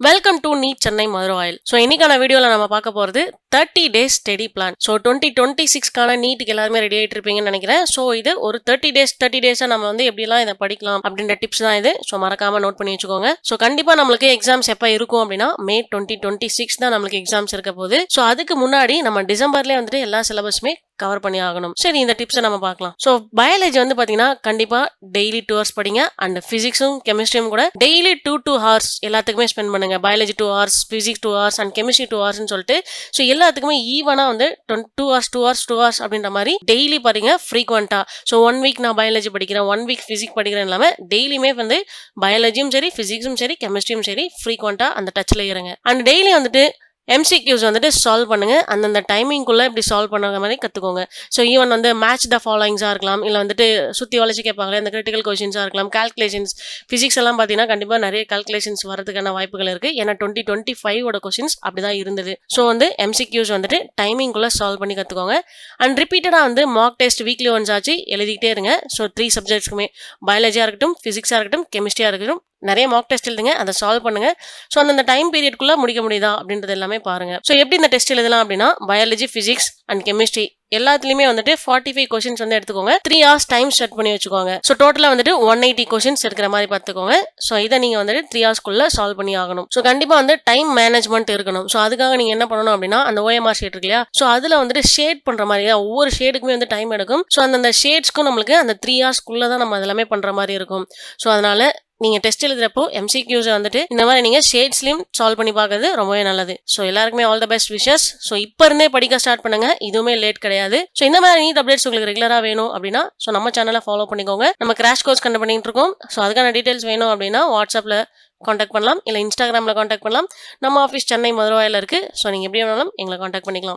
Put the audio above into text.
Welcome to NEET Chennai Madurai ஆயில். So இன்னைக்கான வீடியோவில் நம்ம பார்க்க போகிறது 30 டேஸ் ஸ்டடி பிளான். ஸோ 2026க்கான நீட்டுக்கு எல்லாருமே ரெடி ஆகிட்டு இருப்பீங்கன்னு நினைக்கிறேன். ஸோ இது ஒரு 30 டேஸாக நம்ம வந்து எப்படிலாம் இதை படிக்கலாம் அப்படின்ற டிப்ஸ் தான் இது. ஸோ மறக்காம நோட் பண்ணி வச்சுக்கோங்க. ஸோ கண்டிப்பாக நம்மளுக்கு எக்ஸாம்ஸ் எப்போ இருக்கும் அப்படின்னா May 2026 தான் நம்மளுக்கு எக்ஸாம்ஸ் இருக்க போகுது. ஸோ அதுக்கு முன்னாடி நம்ம டிசம்பர்லேயே வந்துட்டு எல்லா சிலபஸுமே கவர் பண்ணி ஆகணும். சரி, இந்த டிப்ஸை நம்ம பார்க்கலாம். ஸோ பயாலஜி வந்து பார்த்தீங்கன்னா கண்டிப்பாக டெய்லி 2 hours படிங்க. அண்ட் ஃபிசிக்ஸும் கெமிஸ்ட்ரியும் கூட டெய்லி 2 hours எல்லாத்துக்குமே ஸ்பெண்ட் பண்ணுங்க. Biology 2 hours, physics 2 hours and chemistry 2 hours சொல்லிட்டு ஸோ எல்லாத்துக்குமே ஈவனாக வந்து 2 hours அப்படின்ற மாதிரி டெய்லி பாருங்க ஃப்ரீக்வெண்ட்டாக. ஸோ 1 week நான் பயாலஜி படிக்கிறேன், 1 week ஃபிசிக்ஸ் படிக்கிறேன் இல்லாமல் டெய்லியுமே வந்து பயாலஜியும் சரி, ஃபிசிக்ஸும் சரி, கெமிஸ்ட்ரியும் சரி ஃப்ரீக்வெண்ட்டாக அந்த டச்சில் இருங்க. அண்ட் டெய்லி வந்துட்டு எம்சிக்யூஸ் வந்துட்டு சால்வ் பண்ணுங்க. அந்தந்த டைமிங்குள்ளே இப்படி சால்வ் பண்ணுற மாதிரி கற்றுக்கோங்க. ஸோ ஈவன் வந்து மேட்ச் த ஃபாலோயிங்ஸாக இருக்கலாம், இல்லை வந்துட்டு சுற்றி வளைச்சி கேட்பாங்களே அந்த கிரிட்டிக்கல் கொஷின்ஸாக இருக்கலாம், கால்குலேஷன்ஸ். ஃபிசிக்ஸ் எல்லாம் பார்த்தீங்கன்னா கண்டிப்பாக நிறைய கால்குலேஷன்ஸ் வரதுக்கான வாய்ப்புகள் இருக்குது. ஏன்னா 2025 கொஷின்ஸ் அப்படி தான் இருந்தது. ஸோ வந்து எம்சிக்யூஸ் வந்துட்டு டைமிங்குள்ளே சால்வ் பண்ணி கற்றுக்கோங்க. அண்ட் ரிப்பீட்டடாக வந்து மார்க் டெஸ்ட் வீக்லி ஒன்ஸ் ஆச்சு எழுதிக்கிட்டே இருங்க. ஸோ 3 சப்ஜெக்ட்ஸ்க்குமே பயாலஜியாக இருக்கட்டும், ஃபிசிக்ஸாக இருக்கட்டும், கெமிஸ்ட்ரியாக இருக்கட்டும் நிறைய மார்க் டெஸ்ட் எழுதுங்க, அதை சால்வ் பண்ணுங்க. ஸோ அந்த டைம் பீரியட்குள்ளே முடிக்க முடியுதா அப்படின்றது எல்லாமே பாருங்க. ஸோ எப்படி இந்த டெஸ்ட் எழுதலாம் அப்படின்னா பயாலஜி, ஃபிசிக்ஸ் அண்ட் கெமிஸ்ட்ரி எல்லாத்துலேயுமே வந்துட்டு 45 கொஷின்ஸ் வந்து எடுத்துக்கோங்க. 3 hours டைம் செட் பண்ணி வச்சுக்கோங்க. ஸோ டோட்டலாக வந்துட்டு 180 கொஷின்ஸ் எடுக்கிற மாதிரி பார்த்துக்கோங்க. ஸோ இதை நீங்கள் வந்துட்டு 3 hours சால்வ் பண்ணி ஆகணும். ஸோ கண்டிப்பாக வந்து டைம் மேனேஜ்மெண்ட் இருக்கணும். ஸோ அதுக்காக நீங்கள் என்ன பண்ணணும் அப்படின்னா அந்த OMR ஷேட் இருக்கு இல்லையா, ஸோ அதில் வந்துட்டு ஷேட் பண்ணுற மாதிரி ஒவ்வொரு ஷேடுக்குமே வந்து டைம் எடுக்கும். ஸோ அந்த ஷேட்ஸ்க்கும் நம்மளுக்கு அந்த 3 hours தான் நம்ம அதெல்லாமே பண்ணுற மாதிரி இருக்கும். ஸோ அதனால நீங்க டெஸ்ட் எழுதுறப்போ எம்சிக்யூஸ் வந்துட்டு இந்த மாதிரி நீங்க ஷேட்ஸ்லயும் சால்வ் பண்ணி பார்க்கறது ரொம்பவே நல்லது. ஸோ எல்லாருக்குமே all the best wishes. So இப்போ இருந்தே படிக்க ஸ்டார்ட் பண்ணுங்க, இதுவுமே லேட் கிடையாது. ஸோ இந்த மாதிரி நீட் அப்டேட்ஸ் உங்களுக்கு ரெகுலரா வேணும் அப்படின்னா ஸோ நம்ம சேனலை ஃபாலோ பண்ணிக்கோங்க. நம்ம கிராஷ் கோர்ஸ் கண்டக்ட் பண்ணிட்டு இருக்கோம். ஸோ அதுக்கான டீடைல்ஸ் வேணும் அப்படின்னா வாட்ஸ்அப்ல காண்டாக்ட் பண்ணலாம், இல்லை இன்ஸ்டாகிராமில் காண்டாக்ட் பண்ணலாம். நம்ம ஆஃபீஸ் சென்னை மதுரையில் இருக்கு. ஸோ நீங்கள் எப்படி வேணாலும் எங்களை காண்டாக்ட் பண்ணிக்கலாம்.